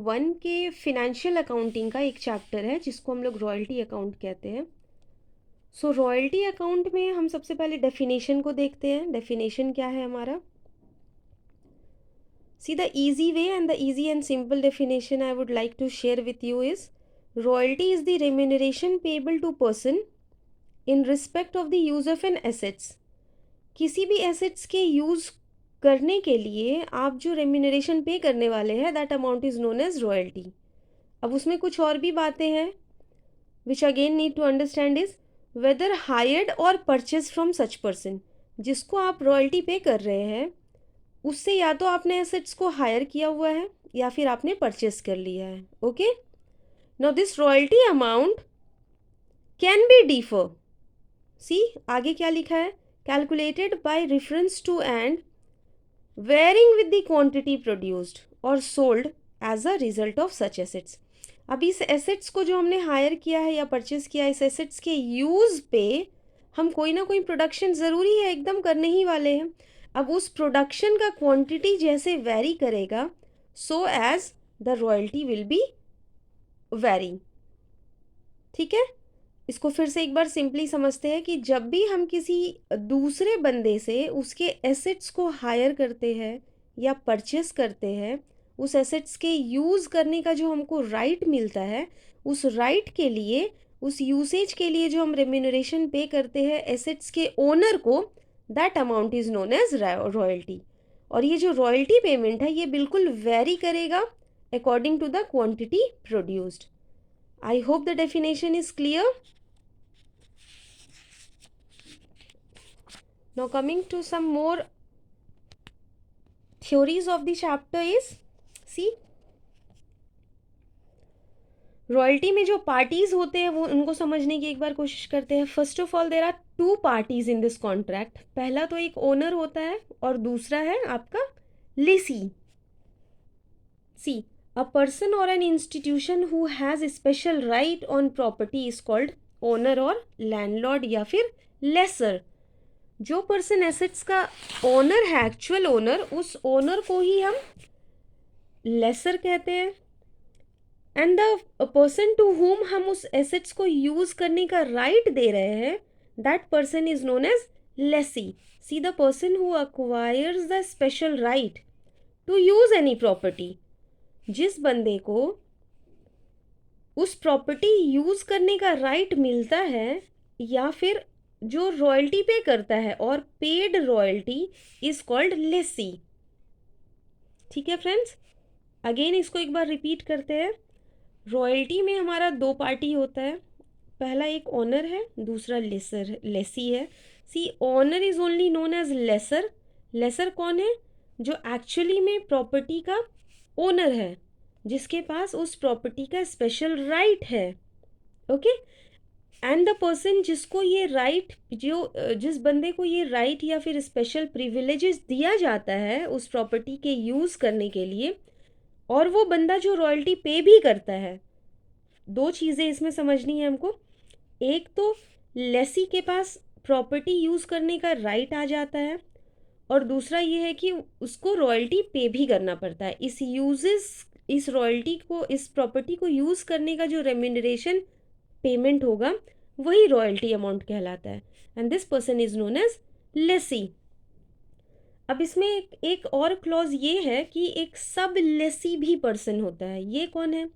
One के financial accounting का एक चैप्टर है जिसको हम लोग रॉयल्टी अकाउंट कहते हैं। सो रॉयल्टी अकाउंट में हम सबसे पहले डेफिनेशन को देखते हैं। डेफिनेशन क्या है हमारा? See the easy way and the easy and simple definition I would like to share with you is royalty is the remuneration payable to person in respect of the use of an assets। किसी भी assets के use करने के लिए आप जो remuneration पे करने वाले हैं that amount is known as royalty। अब उसमें कुछ और भी बातें हैं which again need to understand is whether hired or purchased from such person। जिसको आप रॉयल्टी पे कर रहे हैं उससे या तो आपने एसेट्स को हायर किया हुआ है या फिर आपने परचेस कर लिया है। Okay, now this royalty amount can be differ. See आगे क्या लिखा है? Calculated by reference to and varying with the quantity produced और sold as a result of such assets. अब इस एसेट्स को जो हमने हायर किया है या परचेस किया है, इस एसेट्स के यूज पे हम कोई ना कोई प्रोडक्शन ज़रूरी है एकदम करने ही वाले हैं। अब उस प्रोडक्शन का क्वांटिटी जैसे वेरी करेगा so as the royalty will be vary. ठीक है, इसको फिर से एक बार सिंपली समझते हैं कि जब भी हम किसी दूसरे बंदे से उसके एसेट्स को हायर करते हैं या परचेस करते हैं, उस एसेट्स के यूज़ करने का जो हमको राइट मिलता है, उस राइट के लिए, उस यूसेज के लिए जो हम रेम्यूनरेशन पे करते हैं एसेट्स के ओनर को, that amount is known as royalty. और ये जो रॉयल्टी पेमेंट है ये बिल्कुल वेरी करेगा according to the quantity produced. I hope the definition is clear. Now coming to some more theories of the chapter is, see, royalty में जो parties होते हैं वो उनको समझने की एक बार कोशिश करते हैं। First of all there are two parties in this contract. पहला तो एक ओनर होता है और दूसरा है आपका लेसी। सी अ पर्सन और an institution who has special right on property is called owner और लैंडलॉर्ड या फिर लेसर। जो पर्सन एसेट्स का ओनर है, एक्चुअल ओनर, उस ओनर को ही हम लेसर कहते हैं। And the person to whom हम उस एसेट्स को यूज करने का राइट दे रहे हैं, that person is known as lessee. See the person who acquires the special right to use any property. जिस बंदे को उस प्रॉपर्टी यूज करने का राइट मिलता है या फिर जो रॉयल्टी पे करता है, और paid royalty is called lessee. ठीक है फ्रेंड्स, अगेन इसको एक बार रिपीट करते हैं। रॉयल्टी में हमारा दो पार्टी होता है, पहला एक ओनर है, दूसरा लेसी है। See owner is only known as lessor. Lessor कौन है? जो एक्चुअली में प्रॉपर्टी का ओनर है, जिसके पास उस प्रॉपर्टी का स्पेशल राइट है। ओके, एंड द पर्सन जिसको ये राइट, जिस बंदे को ये राइट या फिर स्पेशल प्रिविलेजेस दिया जाता है उस प्रॉपर्टी के यूज़ करने के लिए, और वो बंदा जो रॉयल्टी पे भी करता है। दो चीज़ें इसमें समझनी है हमको। एक तो लेसी के पास प्रॉपर्टी यूज़ करने का राइट आ जाता है, और दूसरा ये है कि उसको रॉयल्टी पे भी करना पड़ता है। इस रॉयल्टी को, इस प्रॉपर्टी को यूज़ करने का जो रेम्यूनरेशन पेमेंट होगा वही रॉयल्टी अमाउंट कहलाता है, and this person is known as lessee. अब इसमें एक और क्लॉज ये है कि एक सब लेसी भी पर्सन होता है। ये कौन है?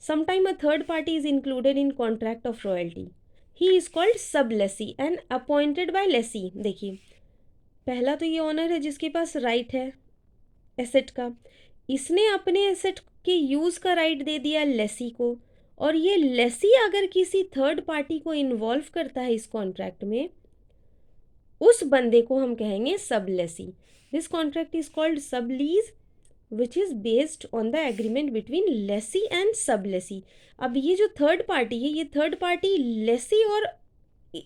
Sometime a third party is included in contract of royalty. He is called sub lessee and appointed by lessee. देखिए, पहला तो ये ऑनर है जिसके पास राइट है एसेट का, इसने अपने एसेट के यूज़ का राइट दे दिया लेसी को, और ये लेसी अगर किसी थर्ड पार्टी को इन्वॉल्व करता है इस कॉन्ट्रैक्ट में, उस बंदे को हम कहेंगे sub lessee. This contract is called sub lease which is based on the agreement between lessee and sub lessee. अब ये जो थर्ड पार्टी है, ये थर्ड पार्टी लेसी और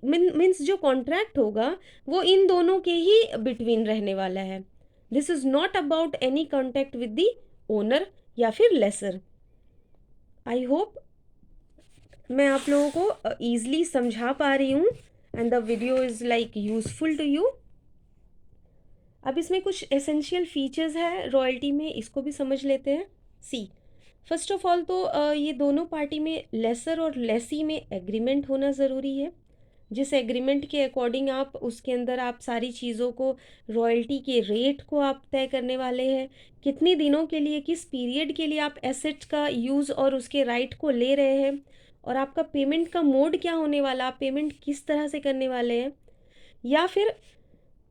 मीन्स जो कॉन्ट्रैक्ट होगा वो इन दोनों के ही बिटवीन रहने वाला है। This is not about any contact with the owner या फिर लेसर। आई होप मैं आप लोगों को ईजिली समझा पा रही हूँ and the video is like useful to you. अब इसमें कुछ एसेंशियल फीचर्स है रॉयल्टी में, इसको भी समझ लेते हैं। सी फर्स्ट ऑफ ऑल तो ये दोनों पार्टी में लेसर और लेसी में एग्रीमेंट होना ज़रूरी है, जिस एग्रीमेंट के अकॉर्डिंग आप उसके अंदर आप सारी चीज़ों को, रॉयल्टी के रेट को आप तय करने वाले हैं, कितने दिनों के लिए, किस पीरियड के लिए आप एसेट्स का यूज़ और उसके राइट को ले रहे हैं, और आपका पेमेंट का मोड क्या होने वाला, आप पेमेंट किस तरह से करने वाले हैं, या फिर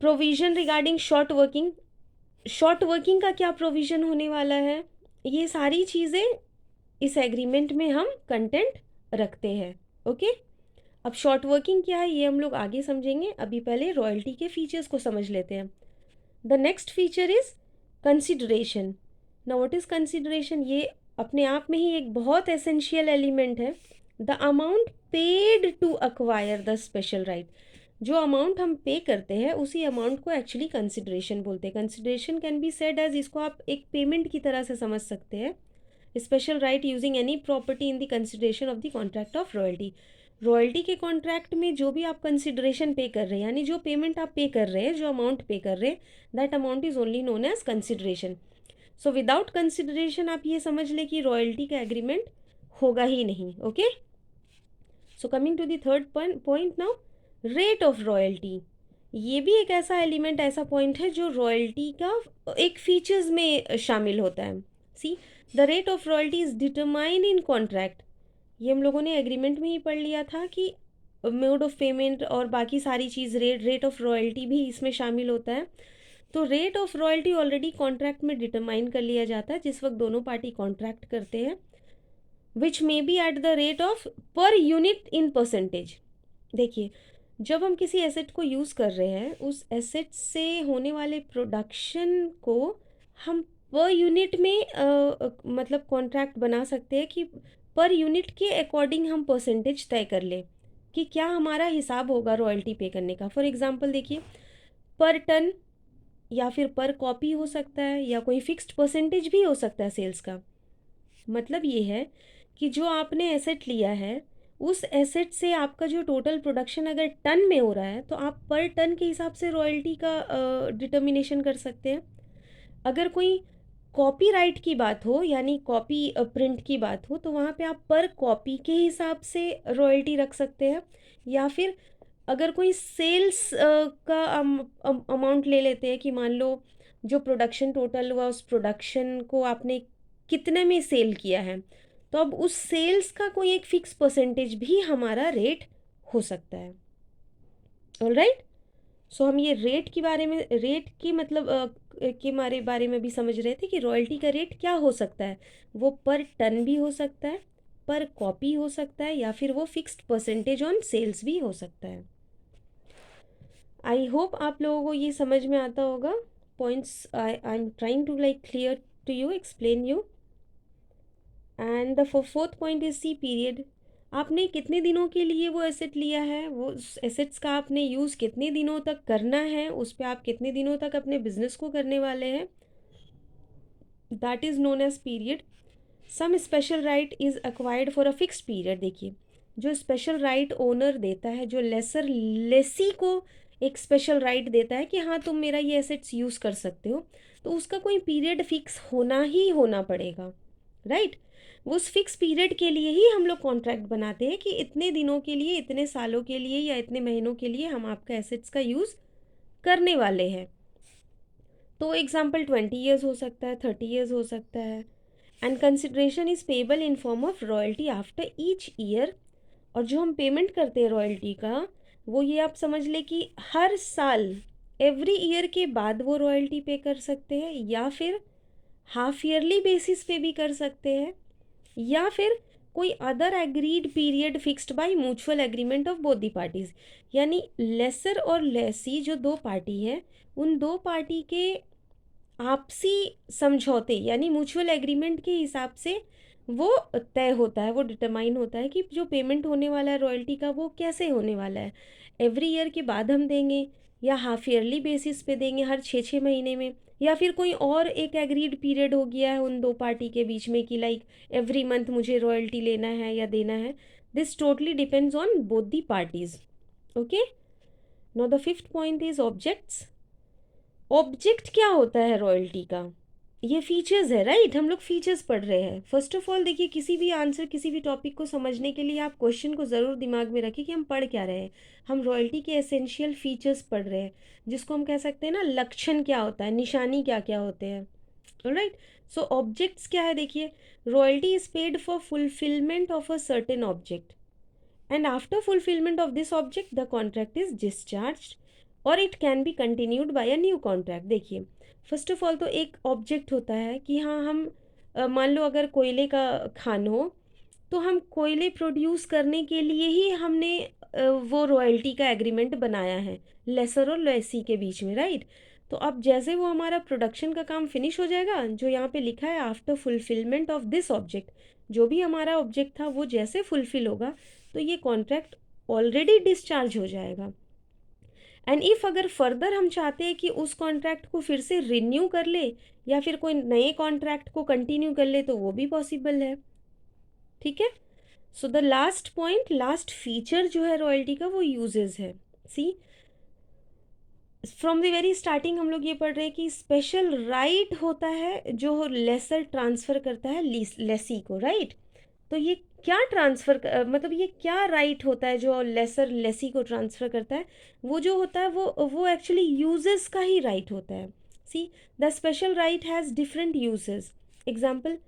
प्रोविज़न रिगार्डिंग शॉर्ट वर्किंग का क्या प्रोविज़न होने वाला है। ये सारी चीज़ें इस एग्रीमेंट में हम कंटेंट रखते हैं। ओके, अब शॉर्ट वर्किंग क्या है ये हम लोग आगे समझेंगे, अभी पहले रॉयल्टी के फीचर्स को समझ लेते हैं। The next feature is consideration. Now what is consideration, ये अपने आप में ही एक बहुत एसेंशियल एलिमेंट है। The amount paid to acquire the special right, जो अमाउंट हम पे करते हैं उसी अमाउंट को एक्चुअली कंसिडरेशन बोलते हैं। Consideration can be said as, इसको आप एक पेमेंट की तरह से समझ सकते हैं। Special right using any property in the consideration of the contract of royalty. Royalty के कॉन्ट्रैक्ट में जो भी आप कंसिडरेशन पे कर रहे हैं, यानी जो पेमेंट आप पे कर रहे हैं, जो अमाउंट पे कर रहे हैं, that amount is only known as consideration. So without consideration आप ये समझ लें कि रॉयल्टी का एग्रीमेंट होगा ही नहीं। Okay, so coming to the third point now, rate of royalty. ये भी एक ऐसा एलिमेंट, ऐसा पॉइंट है जो रॉयल्टी का एक फीचर्स में शामिल होता है। See, the rate of royalty is determine in contract. ये हम लोगों ने एग्रीमेंट में ही पढ़ लिया था कि मोड ऑफ पेमेंट और बाकी सारी चीज़, रेट ऑफ रॉयल्टी भी इसमें शामिल होता है। तो rate of royalty already contract में डिटरमाइन कर लिया जाता है जिस वक्त दोनों पार्टी कॉन्ट्रैक्ट करते हैं, which may be at the rate of per unit in percentage. देखिए, जब हम किसी एसेट को यूज़ कर रहे हैं, उस एसेट से होने वाले प्रोडक्शन को हम पर यूनिट में मतलब कॉन्ट्रैक्ट बना सकते हैं कि पर यूनिट के अकॉर्डिंग हम परसेंटेज तय कर लें कि क्या हमारा हिसाब होगा रॉयल्टी पे करने का। फॉर एग्जांपल देखिए, पर टन या फिर पर कॉपी हो सकता है, या कोई फिक्स्ड परसेंटेज भी हो सकता है सेल्स का। मतलब ये है कि जो आपने एसेट लिया है, उस एसेट से आपका जो टोटल प्रोडक्शन अगर टन में हो रहा है तो आप पर टन के हिसाब से रॉयल्टी का डिटर्मिनेशन कर सकते हैं। अगर कोई कॉपीराइट की बात हो, यानी कॉपी प्रिंट की बात हो, तो वहाँ पे आप पर कॉपी के हिसाब से रॉयल्टी रख सकते हैं। या फिर अगर कोई सेल्स का अमाउंट ले लेते हैं कि मान लो जो प्रोडक्शन टोटल हुआ, उस प्रोडक्शन को आपने कितने में सेल किया है, तो अब उस सेल्स का कोई एक फिक्स परसेंटेज भी हमारा रेट हो सकता है। ऑलराइट, सो हम ये रेट के बारे में, रेट की मतलब के बारे में भी समझ रहे थे कि रॉयल्टी का रेट क्या हो सकता है। वो पर टन भी हो सकता है, पर कॉपी हो सकता है, या फिर वो फिक्स्ड परसेंटेज ऑन सेल्स भी हो सकता है। आई होप आप लोगों को ये समझ में आता होगा। Points I am trying to like clear to you, explain you. And the fourth point is see period. आपने कितने दिनों के लिए वो एसेट लिया है, वो एसेट्स का आपने यूज़ कितने दिनों तक करना है, उस पर आप कितने दिनों तक अपने बिजनेस को करने वाले हैं, that is known as period. Some special right is acquired for a fixed period. देखिए, जो स्पेशल राइट ओनर देता है, जो लेसी को एक स्पेशल राइट देता है कि हाँ तुम मेरा ये एसेट्स यूज़ कर सकते हो, तो उसका कोई पीरियड फिक्स होना ही होना पड़ेगा। राइट, वो उस फिक्स पीरियड के लिए ही हम लोग कॉन्ट्रैक्ट बनाते हैं कि इतने दिनों के लिए, इतने सालों के लिए, या इतने महीनों के लिए हम आपका एसेट्स का यूज़ करने वाले हैं। तो एग्जाम्पल 20 ईयर्स हो सकता है, 30 ईयर्स हो सकता है। And consideration is payable in form of royalty after each year. और जो हम पेमेंट करते हैं रॉयल्टी का, वो ये आप समझ ले कि हर साल, एवरी ईयर के बाद वो रॉयल्टी पे कर सकते हैं, या फिर हाफ ईयरली बेसिस पे भी कर सकते हैं, या फिर कोई other agreed period fixed by mutual agreement of both the parties. यानी लेसर और लेसी जो दो पार्टी है, उन दो पार्टी के आपसी समझौते यानी म्यूचुअल एग्रीमेंट के हिसाब से वो तय होता है, वो डिटरमाइन होता है कि जो पेमेंट होने वाला है रॉयल्टी का वो कैसे होने वाला है। एवरी ईयर के बाद हम देंगे, या हाफ ईयरली बेसिस पे देंगे हर 6-6 महीने में, या फिर कोई और एक एग्रीड पीरियड हो गया है उन दो पार्टी के बीच में कि लाइक एवरी मंथ मुझे रॉयल्टी लेना है या देना है। This totally depends on both the parties. Okay, now the fifth point is objects. Object क्या होता है रॉयल्टी का, ये फीचर्स है, राइट? हम लोग फीचर्स पढ़ रहे हैं। फर्स्ट ऑफ ऑल देखिए, किसी भी आंसर, किसी भी टॉपिक को समझने के लिए आप क्वेश्चन को ज़रूर दिमाग में रखिए कि हम पढ़ क्या रहे हैं। हम रॉयल्टी के एसेंशियल फीचर्स पढ़ रहे हैं, जिसको हम कह सकते हैं ना, लक्षण क्या होता है, निशानी क्या क्या होते हैं। ऑलराइट, सो ऑब्जेक्ट्स क्या है देखिए, royalty is paid for fulfilment of a certain object, and after fulfillment of this object the contract is discharged or it can be continued by a new contract। देखिए, फर्स्ट ऑफ ऑल तो एक object होता है कि हाँ हम मान लो अगर कोयले का खान हो, तो हम कोयले प्रोड्यूस करने के लिए ही हमने वो रॉयल्टी का एग्रीमेंट बनाया है लेसर और लेसी के बीच में, राइट? तो अब जैसे वो हमारा प्रोडक्शन का काम फिनिश हो जाएगा, जो यहाँ पे लिखा है after fulfilment of this object, जो भी हमारा ऑब्जेक्ट था वो जैसे फुलफिल होगा, तो ये कॉन्ट्रैक्ट ऑलरेडी डिस्चार्ज हो जाएगा। एंड इफ़ अगर फर्दर हम चाहते हैं कि उस कॉन्ट्रैक्ट को फिर से रिन्यू कर ले या फिर कोई नए कॉन्ट्रैक्ट को कंटिन्यू कर ले, तो वो भी पॉसिबल है। ठीक है, so the last point, last feature जो है रॉयल्टी का, वो यूजेस है। सी, फ्रॉम द वेरी स्टार्टिंग हम लोग ये पढ़ रहे हैं कि स्पेशल राइट होता है जो लेसर ट्रांसफ़र करता है लेसी को, राइट? तो ये क्या ट्रांसफ़र मतलब ये क्या राइट होता है जो लेसर लेसी को ट्रांसफ़र करता है? वो जो होता है वो एक्चुअली यूजेस का ही राइट होता है। See, the special right has different uses. Example,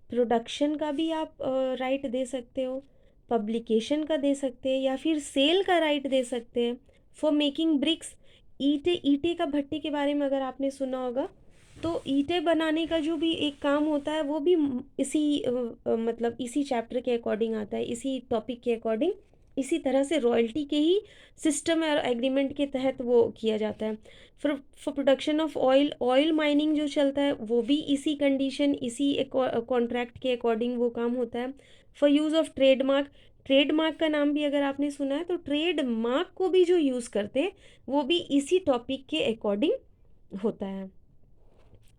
production का भी आप राइट दे सकते हो, पब्लिकेशन का दे सकते हैं, या फिर सेल का राइट दे सकते हैं। फॉर मेकिंग ब्रिक्स, ईंटे, ईंटे का भट्टे के बारे में अगर आपने सुना होगा, तो ईंटें बनाने का जो भी एक काम होता है वो भी इसी मतलब इसी चैप्टर के अकॉर्डिंग आता है, इसी टॉपिक के अकॉर्डिंग, इसी तरह से रॉयल्टी के ही सिस्टम और एग्रीमेंट के तहत वो किया जाता है। For production of oil, oil mining जो चलता है वो भी इसी कंडीशन, इसी कॉन्ट्रैक्ट के अकॉर्डिंग वो काम होता है। For use of trademark, trademark का नाम भी अगर आपने सुना है, तो ट्रेडमार्क को भी जो यूज़ करते हैं वो भी इसी टॉपिक के अकॉर्डिंग होता है।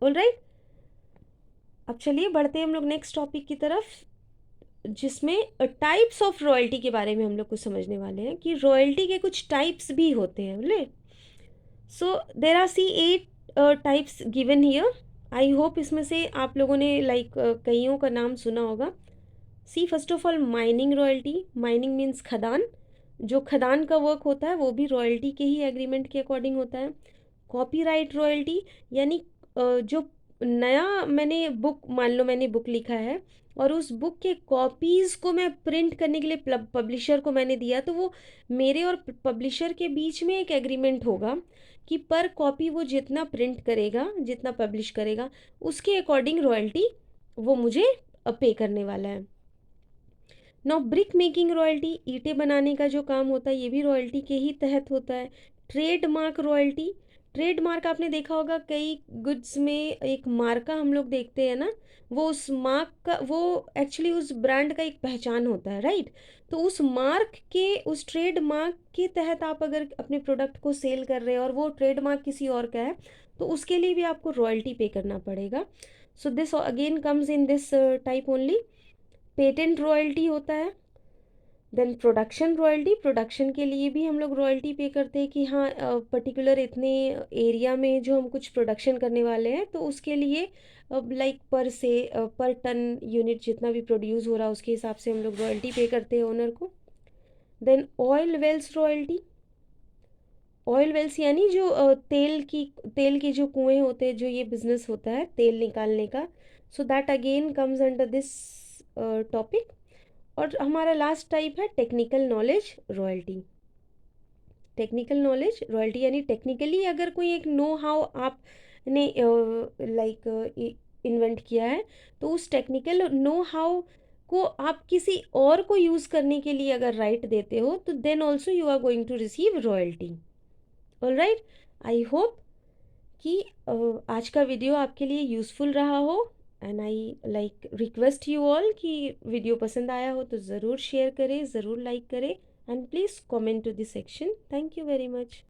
ऑलराइट, अब चलिए बढ़ते हैं हम लोग नेक्स्ट टॉपिक की तरफ, जिसमें टाइप्स ऑफ रॉयल्टी के बारे में हम लोग कुछ समझने वाले हैं कि रॉयल्टी के कुछ टाइप्स भी होते हैं, बोले। So there are see 8 types given here. I hope इसमें से आप लोगों ने लाइक कईयों का नाम सुना होगा। See, first of all mining royalty. Mining means खदान, जो खदान का वर्क होता है वो भी रॉयल्टी के ही एग्रीमेंट के अकॉर्डिंग होता है। कॉपीराइट रॉयल्टी, यानी जो नया मैंने बुक, मान लो मैंने बुक लिखा है और उस बुक के कॉपीज़ को मैं प्रिंट करने के लिए पब्लिशर को मैंने दिया, तो वो मेरे और पब्लिशर के बीच में एक एग्रीमेंट होगा कि पर कॉपी वो जितना प्रिंट करेगा, जितना पब्लिश करेगा, उसके अकॉर्डिंग रॉयल्टी वो मुझे पे करने वाला है। नाउ ब्रिक मेकिंग रॉयल्टी, ईंटें बनाने का जो काम होता है ये भी रॉयल्टी के ही तहत होता है। ट्रेडमार्क रॉयल्टी, ट्रेडमार्क आपने देखा होगा कई गुड्स में एक मार्का हम लोग देखते हैं ना, वो उस मार्क का, वो एक्चुअली उस ब्रांड का एक पहचान होता है, राइट? तो उस मार्क के, उस ट्रेडमार्क के तहत आप अगर अपने प्रोडक्ट को सेल कर रहे हैं और वो ट्रेडमार्क किसी और का है, तो उसके लिए भी आपको रॉयल्टी पे करना पड़ेगा। So this again comes in this type only. Patent royalty होता है। देन प्रोडक्शन रॉयल्टी, प्रोडक्शन के लिए भी हम लोग रॉयल्टी पे करते हैं कि हाँ पर्टिकुलर इतने एरिया में जो हम कुछ प्रोडक्शन करने वाले हैं, तो उसके लिए लाइक पर टन यूनिट जितना भी प्रोड्यूस हो रहा है उसके हिसाब से हम लोग रॉयल्टी पे करते हैं ओनर को। Then oil wells royalty, oil wells यानी जो तेल के जो कुएं होते हैं, जो ये बिजनेस होता है तेल निकालने का, so that again comes under this topic. और हमारा लास्ट टाइप है technical knowledge royalty. Technical knowledge royalty यानी टेक्निकली अगर कोई एक नो हाउ आपने लाइक इन्वेंट किया है, तो उस टेक्निकल नो हाउ को आप किसी और को यूज़ करने के लिए अगर राइट देते हो, तो then also you are going to receive royalty. Alright, I hope कि आज का वीडियो आपके लिए यूज़फुल रहा हो, and I like request you all कि वीडियो पसंद आया हो तो ज़रूर शेयर करें, ज़रूर लाइक करें, and please comment to this section. Thank you very much.